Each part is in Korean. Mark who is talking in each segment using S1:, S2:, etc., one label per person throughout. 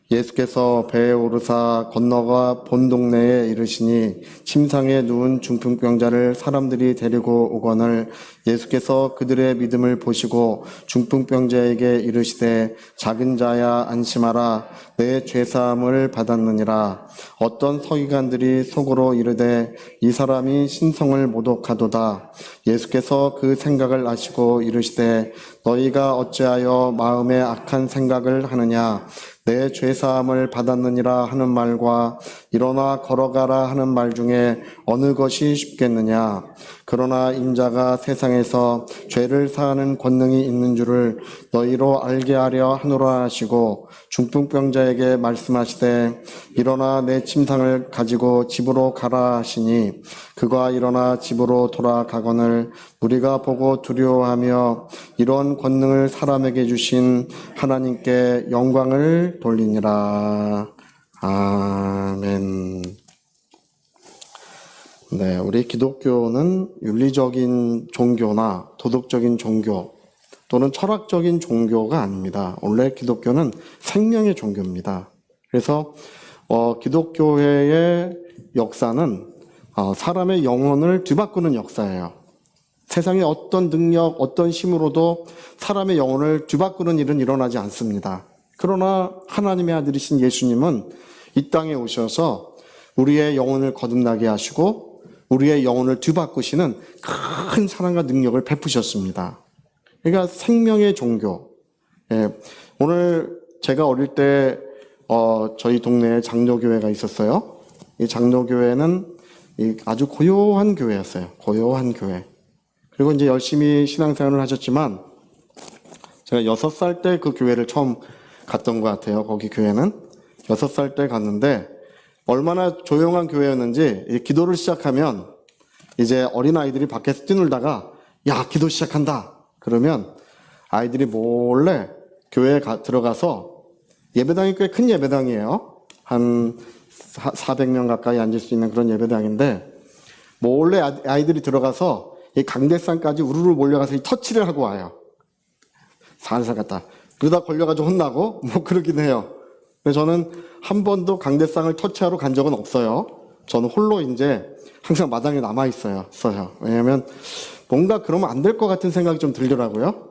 S1: 예수께서 배에 오르사 건너가 본 동네에 이르시니 침상에 누운 중풍병자를 사람들이 데리고 오거늘 예수께서 그들의 믿음을 보시고 중풍병자에게 이르시되 작은 자야 안심하라 내 죄사함을 받았느니라. 어떤 서기관들이 속으로 이르되 이 사람이 신성을 모독하도다. 예수께서 그 생각을 아시고 이르시되 너희가 어찌하여 마음에 악한 생각을 하느냐. 내 죄사함을 받았느니라 하는 말과 일어나 걸어가라 하는 말 중에 어느 것이 쉽겠느냐. 그러나 인자가 세상에서 죄를 사하는 권능이 있는 줄을 너희로 알게 하려 하노라 하시고 중풍병자에게 말씀하시되 일어나 내 침상을 가지고 집으로 가라 하시니 그가 일어나 집으로 돌아가거늘 우리가 보고 두려워하며 이런 권능을 사람에게 주신 하나님께 영광을 돌리니라. 아멘. 네, 우리 기독교는 윤리적인 종교나 도덕적인 종교 또는 철학적인 종교가 아닙니다. 원래 기독교는 생명의 종교입니다. 그래서 기독교회의 역사는 사람의 영혼을 뒤바꾸는 역사예요. 세상에 어떤 능력, 어떤 힘으로도 사람의 영혼을 뒤바꾸는 일은 일어나지 않습니다. 그러나 하나님의 아들이신 예수님은 이 땅에 오셔서 우리의 영혼을 거듭나게 하시고 우리의 영혼을 뒤바꾸시는 큰 사랑과 능력을 베푸셨습니다. 그러니까 생명의 종교. 예, 오늘 제가 어릴 때 저희 동네에 장로교회가 있었어요. 이 장로교회는 아주 고요한 교회였어요. 고요한 교회. 그리고 이제 열심히 신앙생활을 하셨지만 제가 6살 때 그 교회를 처음 갔던 것 같아요. 거기 교회는 6살 때 갔는데 얼마나 조용한 교회였는지 기도를 시작하면 이제 어린아이들이 밖에서 뛰놀다가 야 기도 시작한다 그러면 아이들이 몰래 교회에 들어가서 예배당이 꽤 큰 예배당이에요. 한 400명 가까이 앉을 수 있는 그런 예배당인데 몰래 아이들이 들어가서 이 강대상까지 우르르 몰려가서 이 터치를 하고 와요. 살살 갔다. 그러다 걸려가지고 혼나고 뭐 그러긴 해요. 근데 저는 한 번도 강대상을 터치하러 간 적은 없어요. 저는 홀로 이제 항상 마당에 남아있어요. 왜냐면 뭔가 그러면 안 될 것 같은 생각이 좀 들더라고요.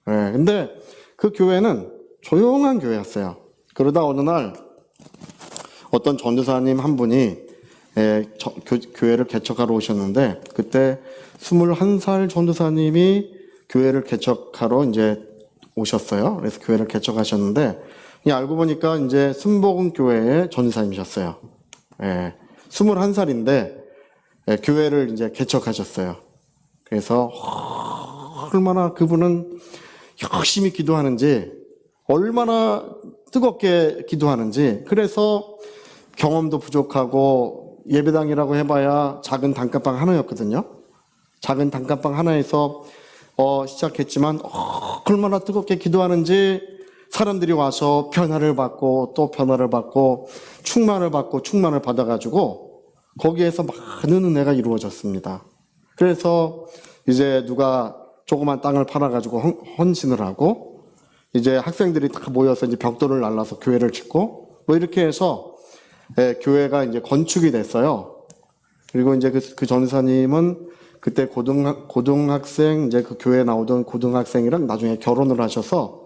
S1: 네, 근데 그 교회는 조용한 교회였어요. 그러다 어느 날 어떤 전도사님 한 분이 교회를 개척하러 오셨는데 그때 21살 전도사님이 교회를 개척하러 이제 오셨어요. 그래서 교회를 개척하셨는데 알고 보니까 이제 순복음 교회의 전도사님이셨어요. 21살인데 교회를 이제 개척하셨어요. 그래서 얼마나 그분은 열심히 기도하는지 얼마나 뜨겁게 기도하는지 그래서 경험도 부족하고 예배당이라고 해봐야 작은 단칸방 하나였거든요. 작은 단칸방 하나에서 시작했지만 얼마나 뜨겁게 기도하는지 사람들이 와서 변화를 받고 또 변화를 받고 충만을 받고 충만을 받아가지고 거기에서 많은 은혜가 이루어졌습니다. 그래서 이제 누가 조그만 땅을 팔아가지고 헌신을 하고 이제 학생들이 다 모여서 이제 벽돌을 날라서 교회를 짓고 뭐 이렇게 해서 교회가 이제 건축이 됐어요. 그리고 이제 그 전사님은 그때 고등학생 이제 그 교회에 나오던 고등학생이랑 나중에 결혼을 하셔서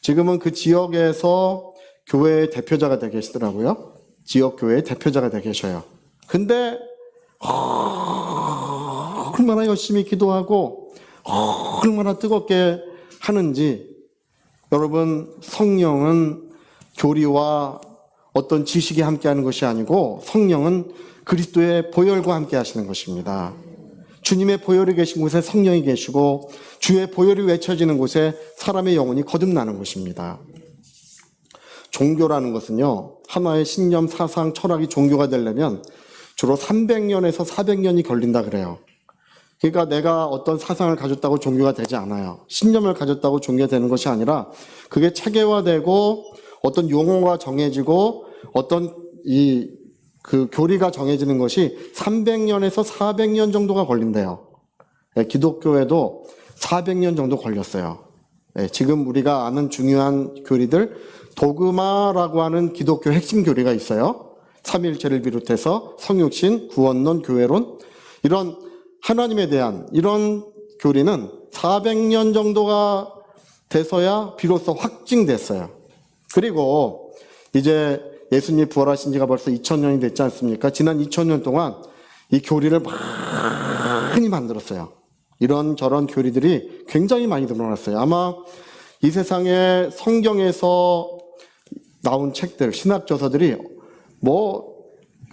S1: 지금은 그 지역에서 교회의 대표자가 되어 계시더라고요. 지역 교회의 대표자가 되어 계셔요. 근데 얼마나 열심히 기도하고 얼마나 뜨겁게 하는지 여러분 성령은 교리와 어떤 지식이 함께하는 것이 아니고 성령은 그리스도의 보혈과 함께 하시는 것입니다. 주님의 보혈이 계신 곳에 성령이 계시고 주의 보혈이 외쳐지는 곳에 사람의 영혼이 거듭나는 것입니다. 종교라는 것은요, 하나의 신념, 사상, 철학이 종교가 되려면 주로 300년에서 400년이 걸린다 그래요. 그러니까 내가 어떤 사상을 가졌다고 종교가 되지 않아요. 신념을 가졌다고 종교가 되는 것이 아니라 그게 체계화되고 어떤 용어가 정해지고 어떤 그 교리가 정해지는 것이 300년에서 400년 정도가 걸린대요. 기독교에도 400년 정도 걸렸어요. 지금 우리가 아는 중요한 교리들, 도그마라고 하는 기독교 핵심 교리가 있어요. 삼위일체를 비롯해서 성육신, 구원론, 교회론, 이런 하나님에 대한 이런 교리는 400년 정도가 돼서야 비로소 확증됐어요. 그리고 이제 예수님이 부활하신 지가 벌써 2000년이 됐지 않습니까? 지난 2000년 동안 이 교리를 많이 만들었어요. 이런 저런 교리들이 굉장히 많이 늘어났어요. 아마 이 세상에 성경에서 나온 책들, 신학저서들이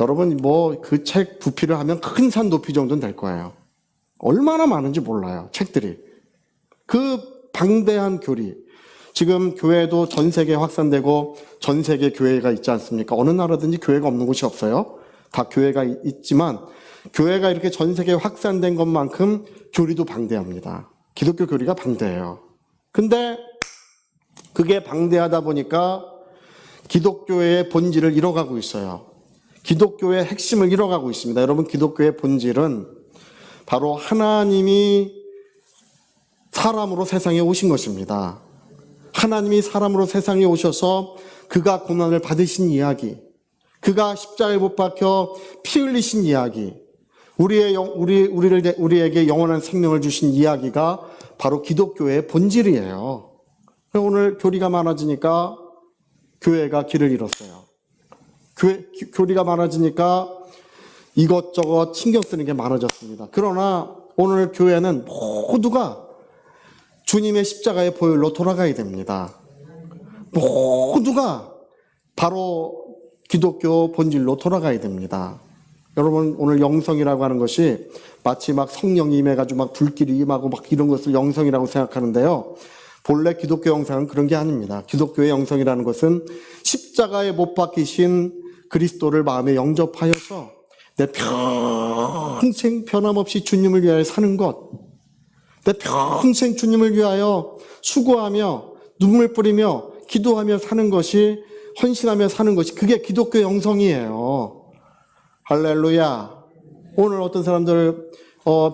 S1: 여러분 그 책 부피를 하면 큰 산 높이 정도는 될 거예요. 얼마나 많은지 몰라요, 책들이. 그 방대한 교리. 지금 교회도 전 세계에 확산되고 전 세계 교회가 있지 않습니까? 어느 나라든지 교회가 없는 곳이 없어요. 다 교회가 있지만 교회가 이렇게 전 세계에 확산된 것만큼 교리도 방대합니다. 기독교 교리가 방대해요. 근데 그게 방대하다 보니까 기독교의 본질을 잃어가고 있어요. 기독교의 핵심을 잃어가고 있습니다. 여러분, 기독교의 본질은 바로 하나님이 사람으로 세상에 오신 것입니다. 하나님이 사람으로 세상에 오셔서 그가 고난을 받으신 이야기, 그가 십자가에 못 박혀 피 흘리신 이야기, 우리에게 영원한 생명을 주신 이야기가 바로 기독교의 본질이에요. 오늘 교리가 많아지니까 교회가 길을 잃었어요. 교리가 많아지니까 이것저것 신경 쓰는 게 많아졌습니다. 그러나 오늘 교회는 모두가 주님의 십자가의 보혈로 돌아가야 됩니다. 모두가 바로 기독교 본질로 돌아가야 됩니다. 여러분, 오늘 영성이라고 하는 것이 마치 막 성령이 임해가지고 막 불길이 임하고 막 이런 것을 영성이라고 생각하는데요. 본래 기독교 영성은 그런 게 아닙니다. 기독교의 영성이라는 것은 십자가에 못 박히신 그리스도를 마음에 영접하여서 내 평생 변함없이 주님을 위하여 사는 것, 내 평생 주님을 위하여 수고하며 눈물 뿌리며 기도하며 사는 것이, 헌신하며 사는 것이, 그게 기독교 영성이에요. 할렐루야. 오늘 어떤 사람들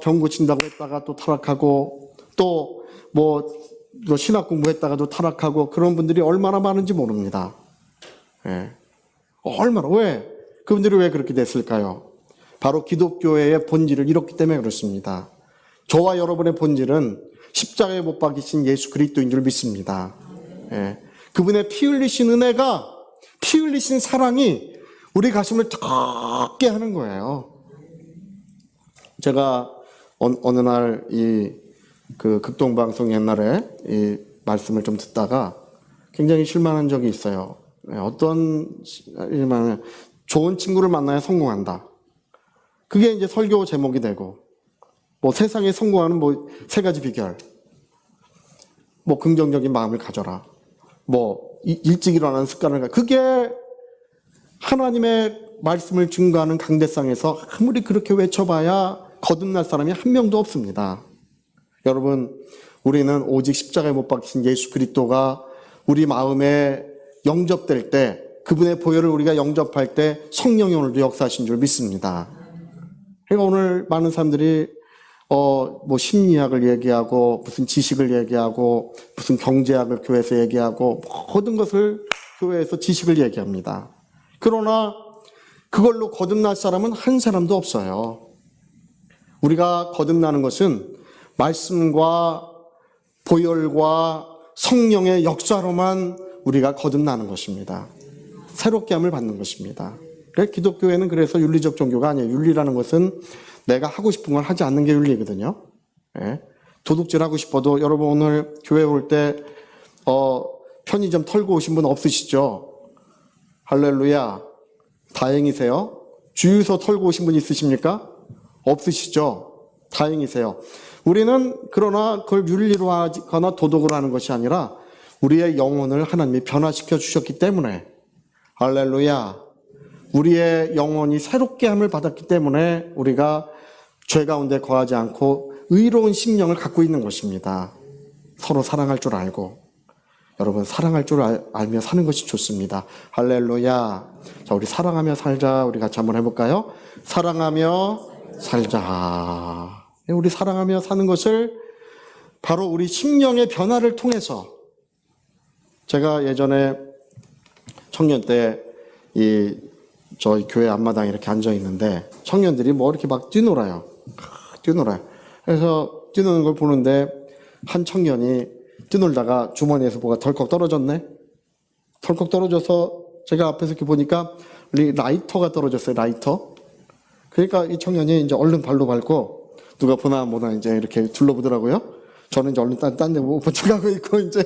S1: 병 고친다고 했다가 또 타락하고, 또 신학 공부했다가도 타락하고, 그런 분들이 얼마나 많은지 모릅니다. 예. 왜? 그분들이 왜 그렇게 됐을까요? 바로 기독교의 본질을 잃었기 때문에 그렇습니다. 저와 여러분의 본질은 십자가에 못 박히신 예수 그리스도인 줄 믿습니다. 예. 그분의 피 흘리신 은혜가, 피 흘리신 사랑이 우리 가슴을 뜨겁게 하는 거예요. 제가 어느 날 그 극동방송 옛날에 이 말씀을 좀 듣다가 굉장히 실망한 적이 있어요. 어떤 일만, 좋은 친구를 만나야 성공한다. 그게 이제 설교 제목이 되고, 세상에 성공하는 3가지 비결, 긍정적인 마음을 가져라, 일찍 일어나는 습관을 그게 하나님의 말씀을 증거하는 강대상에서 아무리 그렇게 외쳐봐야 거듭날 사람이 한 명도 없습니다. 여러분, 우리는 오직 십자가에 못 박히신 예수 그리스도가 우리 마음에 영접될 때, 그분의 보혈을 우리가 영접할 때 성령이 오늘도 역사하신 줄 믿습니다. 그러니까 오늘 많은 사람들이 심리학을 얘기하고, 무슨 지식을 얘기하고, 무슨 경제학을 교회에서 얘기하고, 모든 것을 교회에서 지식을 얘기합니다. 그러나 그걸로 거듭날 사람은 한 사람도 없어요. 우리가 거듭나는 것은 말씀과 보혈과 성령의 역사로만 우리가 거듭나는 것입니다. 새롭게 함을 받는 것입니다. 기독교회는 그래서 윤리적 종교가 아니에요. 윤리라는 것은 내가 하고 싶은 걸 하지 않는 게 윤리거든요. 예. 도둑질 하고 싶어도, 여러분 오늘 교회 올 때 편의점 털고 오신 분 없으시죠? 할렐루야. 다행이세요. 주유소 털고 오신 분 있으십니까? 없으시죠? 다행이세요. 우리는 그러나 그걸 윤리로 하거나 도덕으로 하는 것이 아니라 우리의 영혼을 하나님이 변화시켜 주셨기 때문에, 할렐루야, 우리의 영혼이 새롭게 함을 받았기 때문에 우리가 죄 가운데 거하지 않고 의로운 심령을 갖고 있는 것입니다. 서로 사랑할 줄 알고. 여러분, 사랑할 줄 알며 사는 것이 좋습니다. 할렐루야. 자, 우리 사랑하며 살자. 우리 같이 한번 해볼까요? 사랑하며 살자. 우리 사랑하며 사는 것을 바로 우리 심령의 변화를 통해서, 제가 예전에 청년 때 저희 교회 앞마당에 이렇게 앉아 있는데 청년들이 뭐 이렇게 막 뛰놀아요. 그래서 뛰노는 걸 보는데 한 청년이 뛰놀다가 주머니에서 뭐가 덜컥 떨어졌네. 덜컥 떨어져서 제가 앞에서 이렇게 보니까 라이터가 떨어졌어요. 라이터. 그러니까 이 청년이 이제 얼른 발로 밟고 누가 보나 뭐나 이제 이렇게 둘러보더라고요. 저는 이제 얼른 딴 데 뭐 보충하고 있고 이제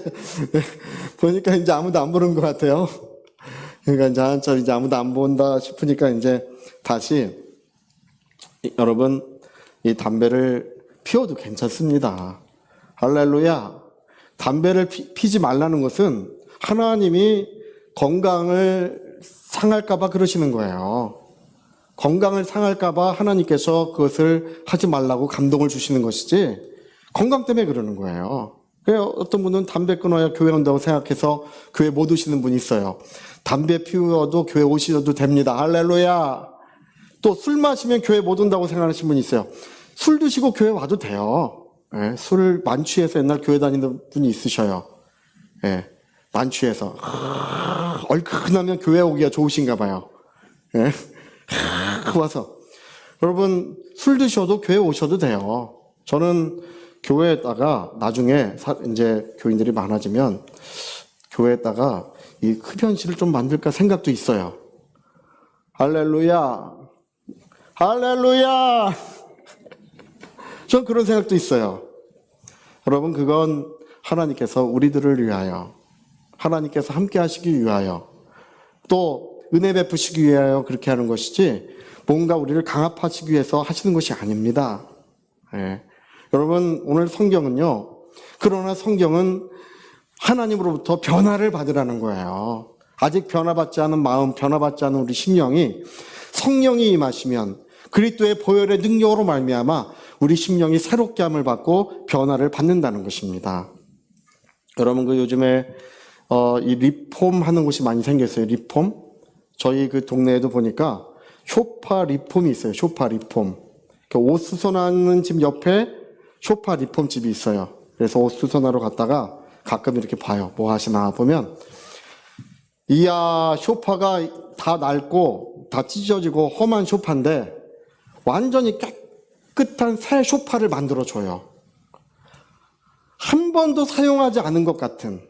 S1: 보니까 이제 아무도 안 보는 것 같아요. 그러니까 이제 한참 이제 아무도 안 본다 싶으니까 이제 다시, 여러분, 이 담배를 피워도 괜찮습니다. 할렐루야. 담배를 피지 말라는 것은 하나님이 건강을 상할까봐 그러시는 거예요. 건강을 상할까봐 하나님께서 그것을 하지 말라고 감동을 주시는 것이지 건강 때문에 그러는 거예요. 어떤 분은 담배 끊어야 교회 온다고 생각해서 교회 못 오시는 분이 있어요. 담배 피워도 교회 오셔도 됩니다. 할렐루야. 또 술 마시면 교회 못 온다고 생각하시는 분이 있어요. 술 드시고 교회 와도 돼요. 예, 술을 만취해서 옛날 교회 다니는 분이 있으셔요. 예, 만취해서 얼큰하면 교회 오기가 좋으신가 봐요. 예, 와서 여러분 술 드셔도 교회 오셔도 돼요. 저는 교회에다가 나중에 이제 교인들이 많아지면 교회에다가 이 흡연실을 좀 만들까 생각도 있어요. 할렐루야. 할렐루야. 전 그런 생각도 있어요. 여러분, 그건 하나님께서 우리들을 위하여, 하나님께서 함께 하시기 위하여, 또 은혜 베푸시기 위하여 그렇게 하는 것이지 뭔가 우리를 강압하시기 위해서 하시는 것이 아닙니다. 예. 여러분, 오늘 성경은요, 그러나 성경은 하나님으로부터 변화를 받으라는 거예요. 아직 변화받지 않은 마음, 변화받지 않은 우리 심령이 성령이 임하시면 그리스도의 보혈의 능력으로 말미암아 우리 심령이 새롭게 함을 받고 변화를 받는다는 것입니다. 여러분, 그 요즘에 이 리폼 하는 곳이 많이 생겼어요. 리폼. 저희 그 동네에도 보니까 쇼파 리폼이 있어요. 쇼파 리폼. 옷 수선하는 집 옆에 쇼파 리폼 집이 있어요. 그래서 옷 수선하러 갔다가 가끔 이렇게 봐요. 뭐 하시나 보면, 이야, 쇼파가 다 낡고 다 찢어지고 험한 쇼파인데 완전히 깨끗한 새 쇼파를 만들어줘요. 한 번도 사용하지 않은 것 같은,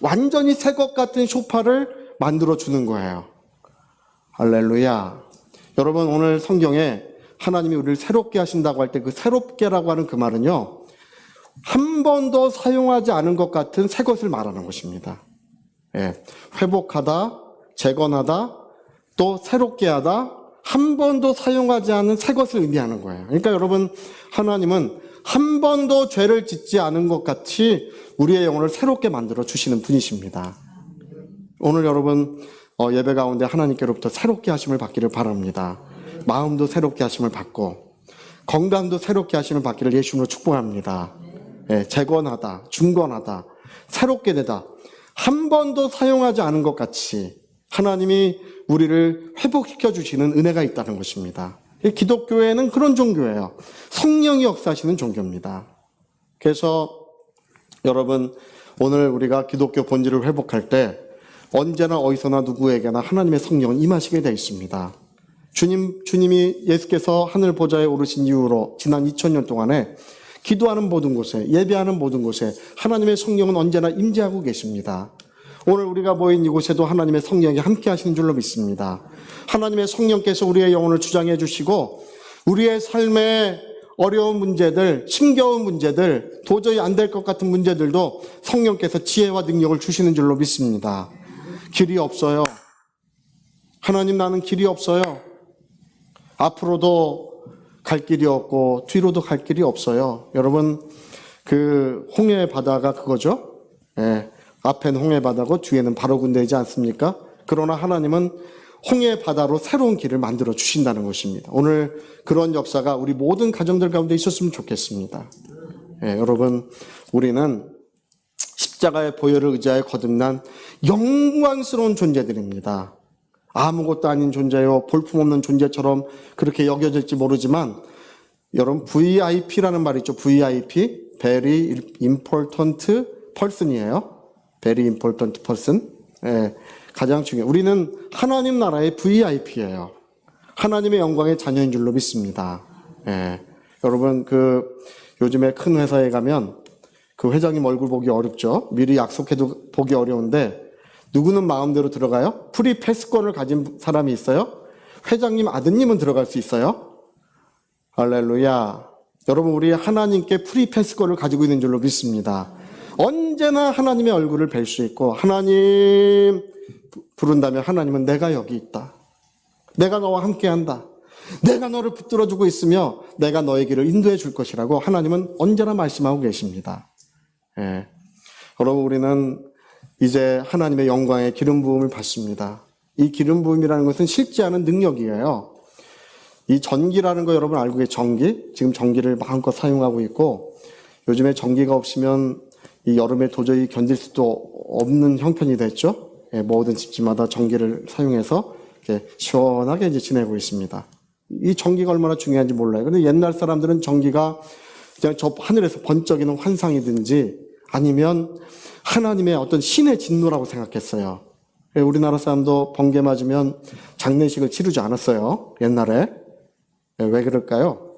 S1: 완전히 새 것 같은 쇼파를 만들어주는 거예요. 할렐루야. 여러분, 오늘 성경에 하나님이 우리를 새롭게 하신다고 할 때 그 새롭게라고 하는 그 말은요, 한 번도 사용하지 않은 것 같은 새 것을 말하는 것입니다. 예, 회복하다, 재건하다, 또 새롭게 하다, 한 번도 사용하지 않은 새 것을 의미하는 거예요. 그러니까 여러분, 하나님은 한 번도 죄를 짓지 않은 것 같이 우리의 영혼을 새롭게 만들어 주시는 분이십니다. 오늘 여러분 예배 가운데 하나님께로부터 새롭게 하심을 받기를 바랍니다. 마음도 새롭게 하심을 받고 건강도 새롭게 하심을 받기를 예수님으로 축복합니다. 예, 재건하다, 중건하다, 새롭게 되다, 한 번도 사용하지 않은 것 같이 하나님이 우리를 회복시켜 주시는 은혜가 있다는 것입니다. 기독교회는 그런 종교예요. 성령이 역사하시는 종교입니다. 그래서 여러분, 오늘 우리가 기독교 본질을 회복할 때 언제나 어디서나 누구에게나 하나님의 성령은 임하시게 되어 있습니다. 주님이 예수께서 하늘 보좌에 오르신 이후로 지난 2000년 동안에 기도하는 모든 곳에, 예배하는 모든 곳에 하나님의 성령은 언제나 임재하고 계십니다. 오늘 우리가 모인 이곳에도 하나님의 성령이 함께 하시는 줄로 믿습니다. 하나님의 성령께서 우리의 영혼을 주장해 주시고 우리의 삶의 어려운 문제들, 힘겨운 문제들, 도저히 안 될 것 같은 문제들도 성령께서 지혜와 능력을 주시는 줄로 믿습니다. 길이 없어요. 하나님, 나는 길이 없어요. 앞으로도 갈 길이 없고 뒤로도 갈 길이 없어요. 여러분, 그 홍해 바다가 그거죠. 예, 앞에는 홍해 바다고 뒤에는 바로 군대이지 않습니까? 그러나 하나님은 홍해 바다로 새로운 길을 만들어 주신다는 것입니다. 오늘 그런 역사가 우리 모든 가정들 가운데 있었으면 좋겠습니다. 예, 여러분, 우리는 십자가의 보혈을 의지하여 거듭난 영광스러운 존재들입니다. 아무것도 아닌 존재요, 볼품없는 존재처럼 그렇게 여겨질지 모르지만, 여러분, VIP라는 말이 있죠. VIP, very important person이에요. very important person. 예, 가장 중요해요. 우리는 하나님 나라의 VIP예요. 하나님의 영광의 자녀인 줄로 믿습니다. 예, 여러분 요즘에 큰 회사에 가면 그 회장님 얼굴 보기 어렵죠. 미리 약속해도 보기 어려운데 누구는 마음대로 들어가요? 프리 패스권을 가진 사람이 있어요. 회장님 아드님은 들어갈 수 있어요. 할렐루야. 여러분, 우리 하나님께 프리 패스권을 가지고 있는 줄로 믿습니다. 언제나 하나님의 얼굴을 뵐 수 있고, 하나님 부른다면 하나님은 내가 여기 있다. 내가 너와 함께 한다. 내가 너를 붙들어주고 있으며 내가 너의 길을 인도해 줄 것이라고 하나님은 언제나 말씀하고 계십니다. 예. 여러분, 우리는 이제 하나님의 영광의 기름 부음을 받습니다. 이 기름 부음이라는 것은 실제하는 능력이에요. 이 전기라는 거 여러분 알고 계세요? 전기? 지금 전기를 마음껏 사용하고 있고, 요즘에 전기가 없으면 이 여름에 도저히 견딜 수도 없는 형편이 됐죠. 예, 모든 집집마다 전기를 사용해서 이렇게 시원하게 이제 지내고 있습니다. 이 전기가 얼마나 중요한지 몰라요. 근데 옛날 사람들은 전기가 그냥 저 하늘에서 번쩍이는 환상이든지 아니면 하나님의 어떤 신의 진노라고 생각했어요. 우리나라 사람도 번개 맞으면 장례식을 치르지 않았어요. 옛날에. 왜 그럴까요?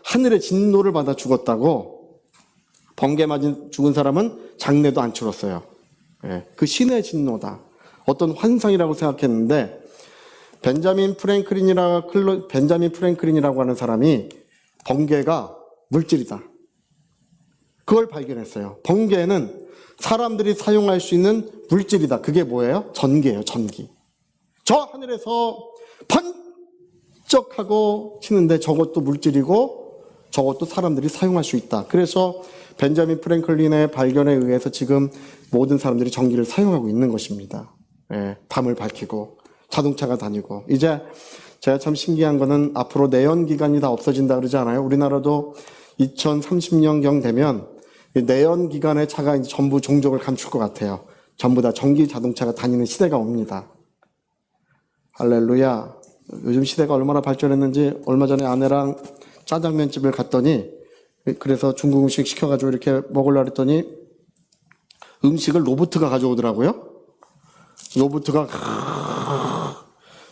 S1: 하늘의 진노를 받아 죽었다고 번개 맞은 죽은 사람은 장례도 안 치렀어요. 그 신의 진노다. 어떤 환상이라고 생각했는데 벤자민 프랭클린이라고 하는 사람이 번개가 물질이다. 그걸 발견했어요. 번개는 사람들이 사용할 수 있는 물질이다. 그게 뭐예요? 전기예요, 전기. 저 하늘에서 번쩍하고 치는데 저것도 물질이고 저것도 사람들이 사용할 수 있다. 그래서 벤자민 프랭클린의 발견에 의해서 지금 모든 사람들이 전기를 사용하고 있는 것입니다. 예, 밤을 밝히고 자동차가 다니고. 이제 제가 참 신기한 거는 앞으로 내연기관이 다 없어진다 그러지 않아요? 우리나라도 2030년경 되면 내연기관의 차가 이제 전부 종족을 감출 것 같아요. 전부 다 전기 자동차가 다니는 시대가 옵니다. 할렐루야. 요즘 시대가 얼마나 발전했는지 얼마 전에 아내랑 짜장면집을 갔더니, 그래서 중국 음식 시켜가지고 이렇게 먹으려고 했더니 음식을 로봇가 가져오더라고요. 로봇가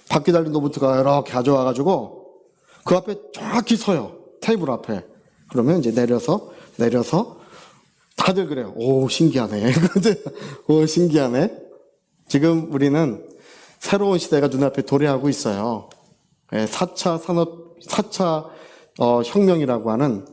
S1: 바퀴 달린 로봇가 이렇게 가져와가지고 그 앞에 정확히 서요. 테이블 앞에. 그러면 이제 내려서 다들 그래요. 오, 신기하네. 오, 신기하네. 지금 우리는 새로운 시대가 눈앞에 도래하고 있어요. 4차 혁명이라고 하는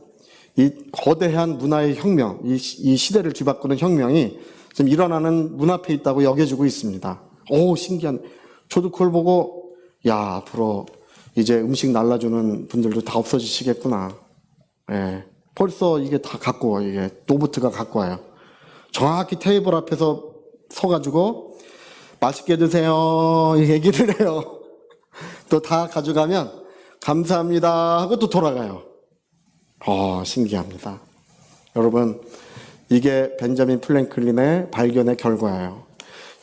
S1: 이 거대한 문화의 혁명, 이 시대를 뒤바꾸는 혁명이 지금 일어나는 문 앞에 있다고 여겨지고 있습니다. 오, 신기한. 저도 그걸 보고, 야, 앞으로 이제 음식 날라주는 분들도 다 없어지시겠구나. 예. 벌써 이게 다 갖고 와요. 이게 로봇가 갖고 와요. 정확히 테이블 앞에서 서가지고 맛있게 드세요 얘기를 해요. 또 다 가져가면 감사합니다 하고 또 돌아가요. 신기합니다. 여러분, 이게 벤자민 프랭클린의 발견의 결과예요.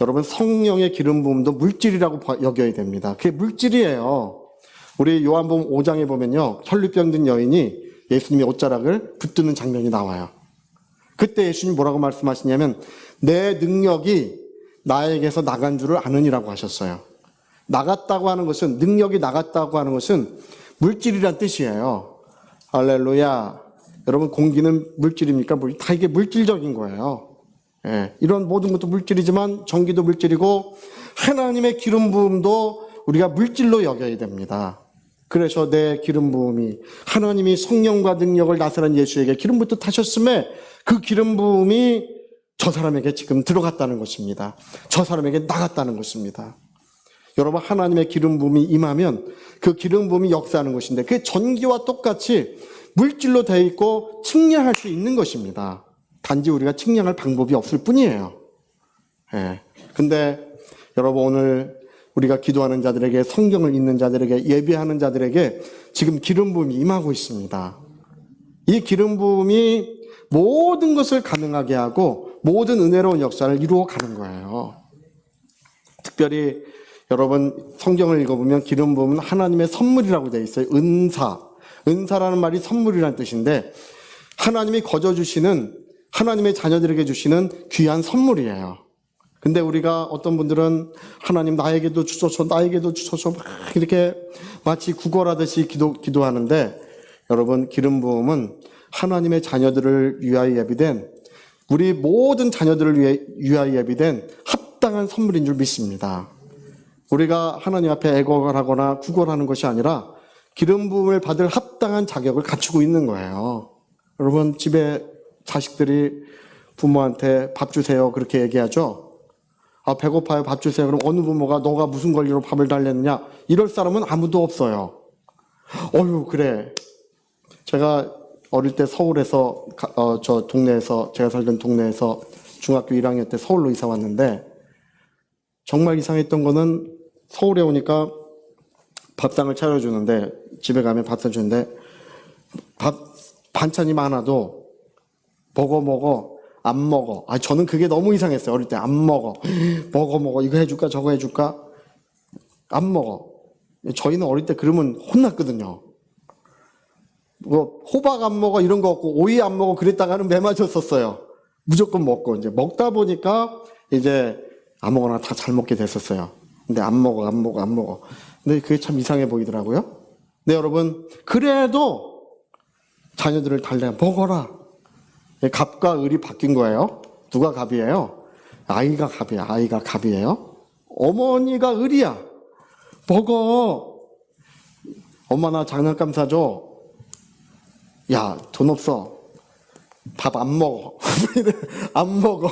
S1: 여러분, 성령의 기름 부음도 물질이라고 여겨야 됩니다. 그게 물질이에요. 우리 요한복음 5장에 보면요, 혈루병 든 여인이 예수님의 옷자락을 붙드는 장면이 나와요. 그때 예수님 뭐라고 말씀하시냐면 내 능력이 나에게서 나간 줄을 아느니라고 하셨어요. 나갔다고 하는 것은, 능력이 나갔다고 하는 것은 물질이란 뜻이에요. 할렐루야. 여러분, 공기는 물질입니까? 다 이게 물질적인 거예요. 예, 이런 모든 것도 물질이지만 전기도 물질이고 하나님의 기름 부음도 우리가 물질로 여겨야 됩니다. 그래서 내 기름 부음이, 하나님이 성령과 능력을 나타낸 예수에게 기름 부터 타셨음에 그 기름 부음이 저 사람에게 지금 들어갔다는 것입니다. 저 사람에게 나갔다는 것입니다. 여러분, 하나님의 기름 부음이 임하면 그 기름 부음이 역사하는 것인데 그게 전기와 똑같이 물질로 되어 있고 측량할 수 있는 것입니다. 단지 우리가 측량할 방법이 없을 뿐이에요. 예. 근데 여러분, 오늘 우리가 기도하는 자들에게, 성경을 읽는 자들에게, 예배하는 자들에게 지금 기름 부음이 임하고 있습니다. 이 기름 부음이 모든 것을 가능하게 하고 모든 은혜로운 역사를 이루어 가는 거예요. 특별히 여러분, 성경을 읽어보면 기름 부음은 하나님의 선물이라고 되어 있어요. 은사라는 말이 선물이라는 뜻인데 하나님이 거저주시는, 하나님의 자녀들에게 주시는 귀한 선물이에요. 근데 우리가 어떤 분들은 하나님 나에게도 주소서, 나에게도 주소서 막 이렇게 마치 구걸하듯이 기도하는데, 여러분, 기름 부음은 하나님의 자녀들을 위하여 예비된, 우리 모든 자녀들을 위하여 예비된 합당한 선물인 줄 믿습니다. 우리가 하나님 앞에 애걸을 하거나 구걸하는 것이 아니라 기름 부음을 받을 합당한 자격을 갖추고 있는 거예요. 여러분, 집에 자식들이 부모한테 밥 주세요 그렇게 얘기하죠. 배고파요, 밥 주세요. 그럼 어느 부모가 너가 무슨 권리로 밥을 달랬느냐, 이럴 사람은 아무도 없어요. 그래. 제가 어릴 때 서울에서 저 동네에서, 제가 살던 동네에서 중학교 1학년 때 서울로 이사 왔는데, 정말 이상했던 거는 서울에 오니까 밥상을 차려주는데, 집에 가면 밥상 주는데 반찬이 많아도 먹어 안 먹어. 저는 그게 너무 이상했어요. 어릴 때 안 먹어. 먹어. 이거 해줄까 저거 해줄까? 안 먹어. 저희는 어릴 때 그러면 혼났거든요. 호박 안 먹어 이런 거 없고 오이 안 먹어 그랬다가는 매 맞았었어요. 무조건 먹고 이제 먹다 보니까 이제 아무거나 다 잘 먹게 됐었어요. 근데 안 먹어. 근데 그게 참 이상해 보이더라고요. 네, 여러분, 그래도 자녀들을 달래 먹어라. 갑과 을이 바뀐 거예요. 누가 갑이에요? 아이가 갑이에요. 어머니가 을이야. 먹어. 엄마 나 장난감 사줘. 야, 돈 없어. 밥 안 먹어. 안 먹어.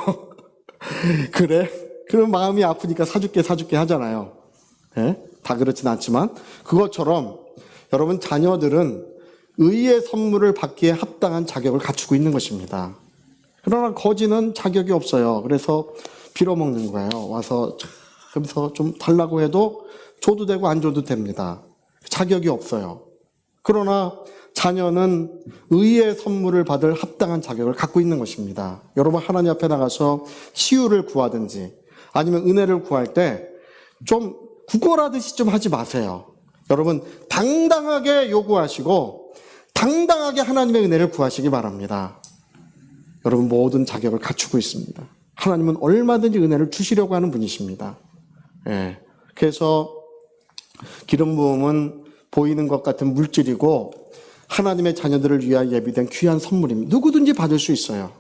S1: 그래? 그럼 마음이 아프니까 사줄게 하잖아요. 네? 다 그렇진 않지만 그것처럼 여러분, 자녀들은 의의 선물을 받기에 합당한 자격을 갖추고 있는 것입니다. 그러나 거지는 자격이 없어요. 그래서 빌어먹는 거예요. 와서 그래서 좀 달라고 해도 줘도 되고 안 줘도 됩니다. 자격이 없어요. 그러나 자녀는 의의 선물을 받을 합당한 자격을 갖고 있는 것입니다. 여러분, 하나님 앞에 나가서 치유를 구하든지 아니면 은혜를 구할 때 좀 구걸하듯이 좀 하지 마세요. 여러분, 당당하게 요구하시고 당당하게 하나님의 은혜를 구하시기 바랍니다. 여러분, 모든 자격을 갖추고 있습니다. 하나님은 얼마든지 은혜를 주시려고 하는 분이십니다. 예. 그래서 기름 부음은 보이는 것 같은 물질이고 하나님의 자녀들을 위하여 예비된 귀한 선물입니다. 누구든지 받을 수 있어요.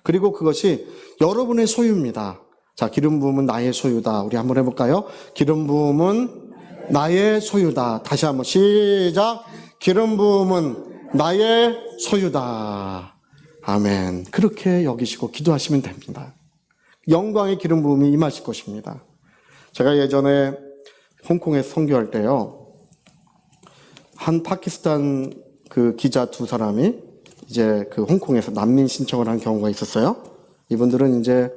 S1: 그리고 그것이 여러분의 소유입니다. 자, 기름 부음은 나의 소유다. 우리 한번 해볼까요? 기름 부음은 나의 소유다. 다시 한번 시작. 기름 부음은 나의 소유다. 아멘. 그렇게 여기시고 기도하시면 됩니다. 영광의 기름 부음이 임하실 것입니다. 제가 예전에 홍콩에서 선교할 때요, 한 파키스탄 그 기자 두 사람이 이제 그 홍콩에서 난민 신청을 한 경우가 있었어요. 이분들은 이제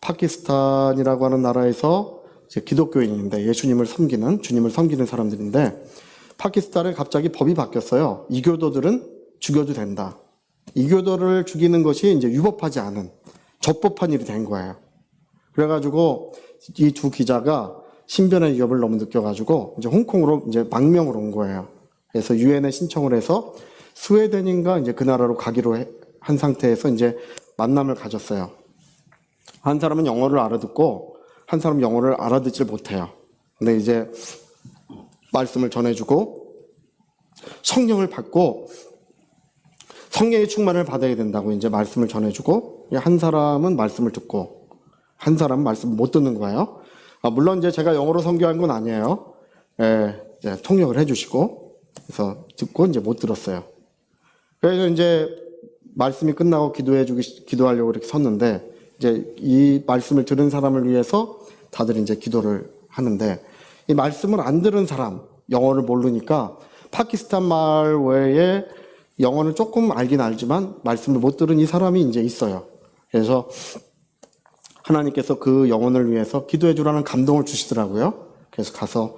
S1: 파키스탄이라고 하는 나라에서 이제 기독교인인데 주님을 섬기는 사람들인데, 파키스탄에 갑자기 법이 바뀌었어요. 이교도들은 죽여도 된다. 이교도를 죽이는 것이 이제 유법하지 않은 적법한 일이 된 거예요. 그래가지고 이 두 기자가 신변의 위협을 너무 느껴가지고 이제 홍콩으로 이제 망명을 온 거예요. 그래서 유엔에 신청을 해서 스웨덴인가 이제 그 나라로 가기로 한 상태에서 이제 만남을 가졌어요. 한 사람은 영어를 알아듣고 한 사람은 영어를 알아듣질 못해요. 근데 이제 말씀을 전해주고 성령을 받고 성령의 충만을 받아야 된다고 이제 말씀을 전해주고, 한 사람은 말씀을 듣고 한 사람은 말씀을 못 듣는 거예요. 물론 이제 제가 영어로 선교한 건 아니에요. 이제 통역을 해주시고, 그래서 듣고 이제 못 들었어요. 그래서 이제 말씀이 끝나고 기도하려고 이렇게 섰는데, 이제 이 말씀을 들은 사람을 위해서 다들 이제 기도를 하는데, 이 말씀을 안 들은 사람, 영어를 모르니까 파키스탄 말 외에 영어를 조금 알긴 알지만 말씀을 못 들은 이 사람이 이제 있어요. 그래서 하나님께서 그 영혼을 위해서 기도해 주라는 감동을 주시더라고요. 그래서 가서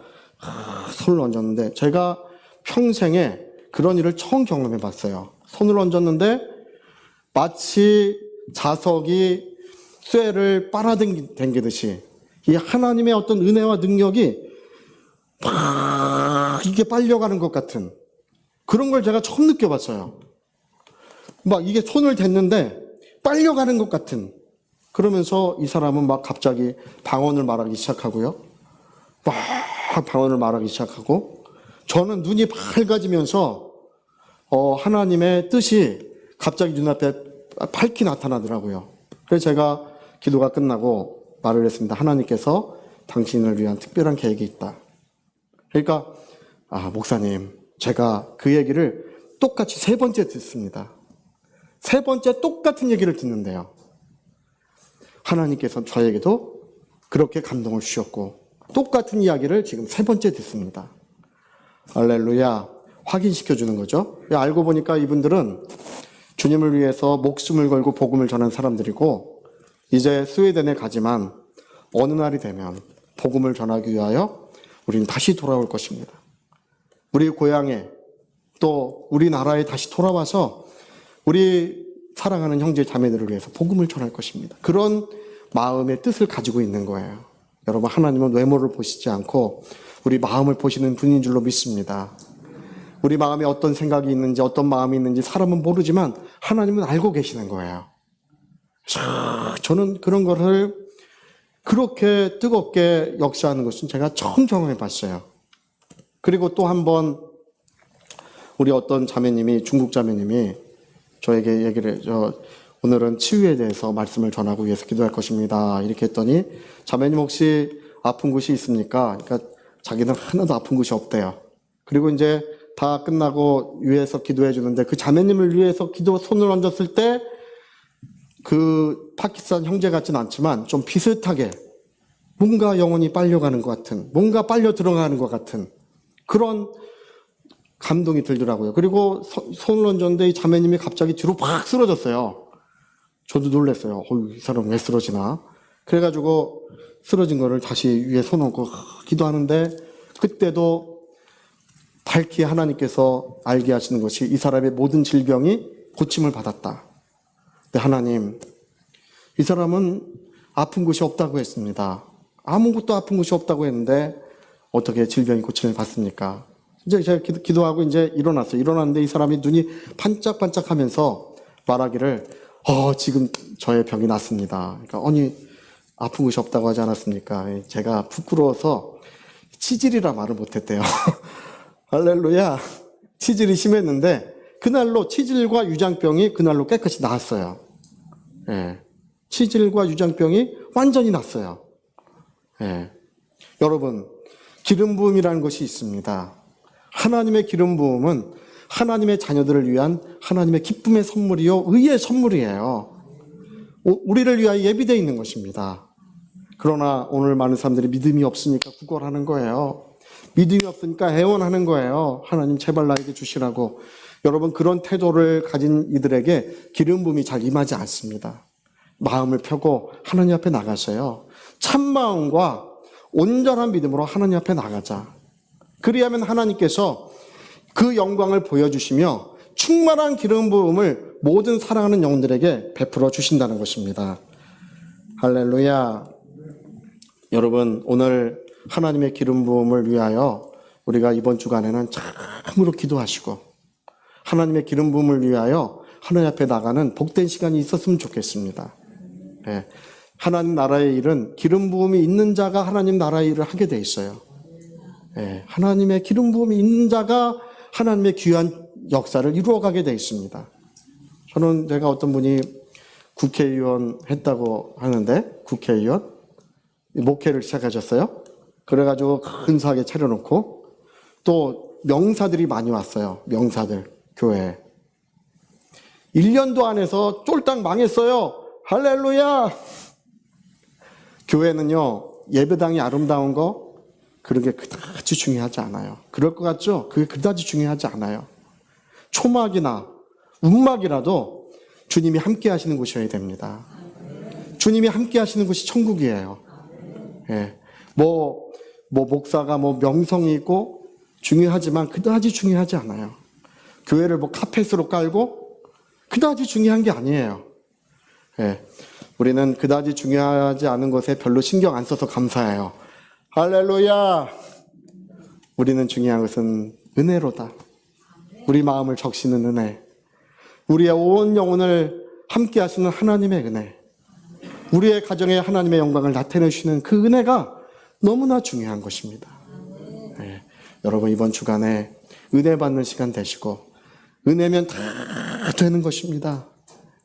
S1: 손을 얹었는데, 제가 평생에 그런 일을 처음 경험해 봤어요. 손을 얹었는데 마치 자석이 쇠를 빨아당기듯이 이 하나님의 어떤 은혜와 능력이 막 이게 빨려가는 것 같은 그런 걸 제가 처음 느껴봤어요. 막 이게 손을 댔는데 빨려가는 것 같은, 그러면서 이 사람은 막 갑자기 방언을 말하기 시작하고요. 막 방언을 말하기 시작하고, 저는 눈이 밝아지면서 하나님의 뜻이 갑자기 눈앞에 밝게 나타나더라고요. 그래서 제가 기도가 끝나고 말을 했습니다. 하나님께서 당신을 위한 특별한 계획이 있다. 그러니까 목사님, 제가 그 얘기를 똑같이 세 번째 듣습니다. 세 번째 똑같은 얘기를 듣는데요. 하나님께서 저에게도 그렇게 감동을 주셨고 똑같은 이야기를 지금 세 번째 듣습니다. 할렐루야. 확인시켜 주는 거죠. 알고 보니까 이분들은 주님을 위해서 목숨을 걸고 복음을 전한 사람들이고, 이제 스웨덴에 가지만 어느 날이 되면 복음을 전하기 위하여 우리는 다시 돌아올 것입니다. 우리 고향에, 또 우리나라에 다시 돌아와서 우리 사랑하는 형제 자매들을 위해서 복음을 전할 것입니다. 그런 마음의 뜻을 가지고 있는 거예요. 여러분, 하나님은 외모를 보시지 않고 우리 마음을 보시는 분인 줄로 믿습니다. 우리 마음에 어떤 생각이 있는지, 어떤 마음이 있는지 사람은 모르지만 하나님은 알고 계시는 거예요. 저는 그런 것을 그렇게 뜨겁게 역사하는 것은 제가 처음 경험해 봤어요. 그리고 또 한 번 우리 어떤 자매님이, 중국 자매님이 저에게 얘기를 해줘. 오늘은 치유에 대해서 말씀을 전하고 위해서 기도할 것입니다. 이렇게 했더니, 자매님 혹시 아픈 곳이 있습니까? 그러니까 자기는 하나도 아픈 곳이 없대요. 그리고 이제 다 끝나고 위해서 기도해 주는데, 그 자매님을 위해서 손을 얹었을 때 그 파키스탄 형제 같지는 않지만 좀 비슷하게 뭔가 영혼이 빨려가는 것 같은, 뭔가 빨려 들어가는 것 같은 그런 감동이 들더라고요. 그리고 손을 얹었는데 이 자매님이 갑자기 뒤로 팍 쓰러졌어요. 저도 놀랐어요. 이 사람 왜 쓰러지나? 그래가지고 쓰러진 거를 다시 위에 손 얹고 기도하는데, 그때도 밝히 하나님께서 알게 하시는 것이 이 사람의 모든 질병이 고침을 받았다. 근데 하나님, 이 사람은 아픈 곳이 없다고 했습니다. 아무것도 아픈 곳이 없다고 했는데 어떻게 질병이 고침을 받습니까? 이제 제가 기도하고 이제 일어났어요. 일어났는데 이 사람이 눈이 반짝반짝 하면서 말하기를, 지금 저의 병이 낫습니다. 그러니까, 아니, 아픈 곳이 없다고 하지 않았습니까? 제가 부끄러워서 치질이라 말을 못했대요. 할렐루야. 치질이 심했는데, 그날로 치질과 유장병이 그날로 깨끗이 나았어요. 예. 치질과 유장병이 완전히 났어요. 예. 여러분, 기름 부음이라는 것이 있습니다. 하나님의 기름 부음은 하나님의 자녀들을 위한 하나님의 기쁨의 선물이요, 의의 선물이에요. 우리를 위하여 예비되어 있는 것입니다. 그러나 오늘 많은 사람들이 믿음이 없으니까 구걸하는 거예요. 믿음이 없으니까 애원하는 거예요. 하나님 제발 나에게 주시라고. 여러분, 그런 태도를 가진 이들에게 기름 부음이 잘 임하지 않습니다. 마음을 펴고 하나님 앞에 나가서요, 참마음과 온전한 믿음으로 하나님 앞에 나가자. 그리하면 하나님께서 그 영광을 보여주시며 충만한 기름 부음을 모든 사랑하는 영혼들에게 베풀어 주신다는 것입니다. 할렐루야. 여러분, 오늘 하나님의 기름 부음을 위하여 우리가 이번 주간에는 참으로 기도하시고 하나님의 기름 부음을 위하여 하나님 앞에 나가는 복된 시간이 있었으면 좋겠습니다. 네. 하나님 나라의 일은 기름 부음이 있는 자가 하나님 나라의 일을 하게 돼 있어요. 네. 하나님의 기름 부음이 있는 자가 하나님의 귀한 역사를 이루어가게 돼 있습니다. 저는 제가 어떤 분이 국회의원 했다고 하는데, 국회의원 목회를 시작하셨어요. 그래가지고 근사하게 차려놓고 또 명사들이 많이 왔어요. 명사들 교회에. 1년도 안에서 쫄딱 망했어요. 할렐루야. 교회는요, 예배당이 아름다운 거 그런 게 그다지 중요하지 않아요. 그럴 것 같죠? 그게 그다지 중요하지 않아요. 초막이나 운막이라도 주님이 함께 하시는 곳이어야 됩니다. 주님이 함께 하시는 곳이 천국이에요. 예. 목사가 명성이 있고 중요하지만 그다지 중요하지 않아요. 교회를 카펫으로 깔고 그다지 중요한 게 아니에요. 예. 우리는 그다지 중요하지 않은 것에 별로 신경 안 써서 감사해요. 할렐루야. 우리는 중요한 것은 은혜로다. 우리 마음을 적시는 은혜. 우리의 온 영혼을 함께 하시는 하나님의 은혜, 우리의 가정에 하나님의 영광을 나타내시는 그 은혜가 너무나 중요한 것입니다. 네. 여러분 이번 주간에 은혜 받는 시간 되시고, 은혜면 다 되는 것입니다.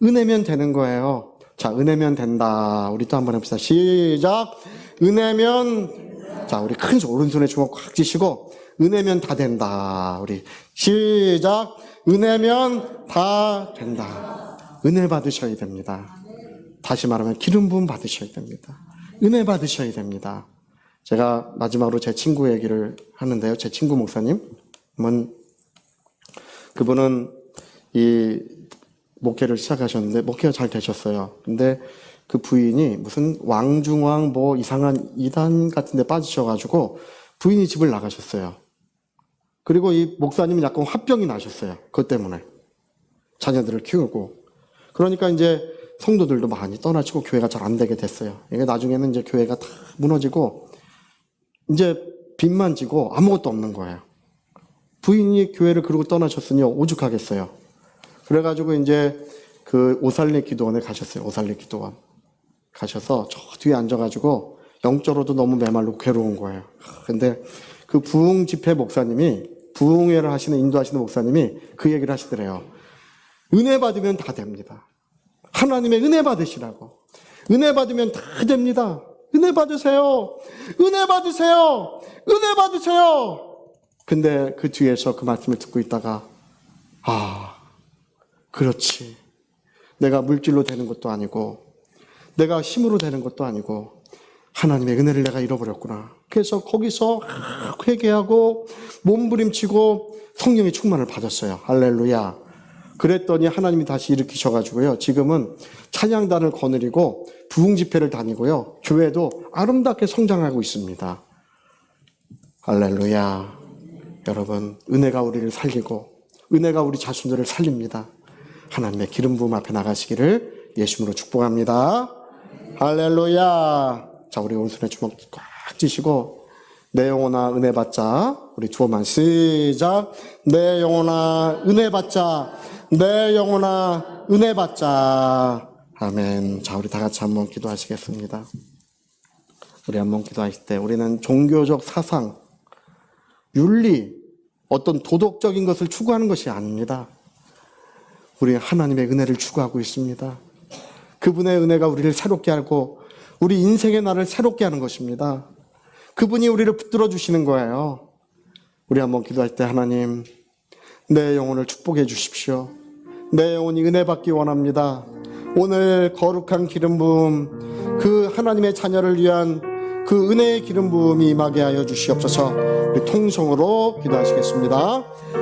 S1: 은혜면 되는 거예요. 자, 은혜면 된다. 우리 또 한번 해봅시다. 시작. 은혜면, 자, 우리 큰 오른손에 주먹 꽉 쥐시고, 은혜면 다 된다. 우리 시작. 은혜면 다 된다. 은혜 받으셔야 됩니다. 다시 말하면 기름 부음 받으셔야 됩니다. 은혜 받으셔야 됩니다. 제가 마지막으로 제 친구 얘기를 하는데요. 제 친구 목사님은, 그분은 이 목회를 시작하셨는데 목회가 잘 되셨어요. 근데 그 부인이 무슨 왕중왕 뭐 이상한 이단 같은 데 빠지셔가지고 부인이 집을 나가셨어요. 그리고 이 목사님은 약간 화병이 나셨어요. 그것 때문에. 자녀들을 키우고. 그러니까 이제 성도들도 많이 떠나시고 교회가 잘 안 되게 됐어요. 이게 나중에는 이제 교회가 다 무너지고 이제 빚만 지고 아무것도 없는 거예요. 부인이 교회를 그러고 떠나셨으니 오죽하겠어요. 그래가지고 이제 그 오살리 기도원에 가셨어요. 오살리 기도원. 가셔서 저 뒤에 앉아가지고 영적으로도 너무 메말르고 괴로운 거예요. 근데 그 부흥 집회 목사님이, 부흥회를 하시는, 인도하시는 목사님이 그 얘기를 하시더래요. 은혜 받으면 다 됩니다. 하나님의 은혜 받으시라고. 은혜 받으면 다 됩니다. 은혜 받으세요. 은혜 받으세요. 은혜 받으세요. 근데 그 뒤에서 그 말씀을 듣고 있다가, 아, 그렇지. 내가 물질로 되는 것도 아니고, 내가 힘으로 되는 것도 아니고, 하나님의 은혜를 내가 잃어버렸구나. 그래서 거기서 회개하고 몸부림치고 성령의 충만을 받았어요. 할렐루야. 그랬더니 하나님이 다시 일으키셔가지고요. 지금은 찬양단을 거느리고 부흥 집회를 다니고요. 교회도 아름답게 성장하고 있습니다. 할렐루야. 여러분, 은혜가 우리를 살리고 은혜가 우리 자신들을 살립니다. 하나님의 기름 부음 앞에 나가시기를 예수님으로 축복합니다. 할렐루야. 자, 우리 오른손에 주먹 꽉 쥐시고 내 영혼아 은혜 받자. 우리 두어만 시작. 내 영혼아 은혜 받자. 내 영혼아 은혜 받자. 아멘. 자, 우리 다 같이 한번 기도하시겠습니다. 우리 한번 기도하실 때 우리는 종교적 사상, 윤리, 어떤 도덕적인 것을 추구하는 것이 아닙니다. 우리는 하나님의 은혜를 추구하고 있습니다. 그분의 은혜가 우리를 새롭게 하고 우리 인생의 날을 새롭게 하는 것입니다. 그분이 우리를 붙들어 주시는 거예요. 우리 한번 기도할 때 하나님, 내 영혼을 축복해 주십시오. 내 영혼이 은혜 받기 원합니다. 오늘 거룩한 기름 부음, 그 하나님의 자녀를 위한 그 은혜의 기름 부음이 임하게 하여 주시옵소서. 우리 통성으로 기도하시겠습니다.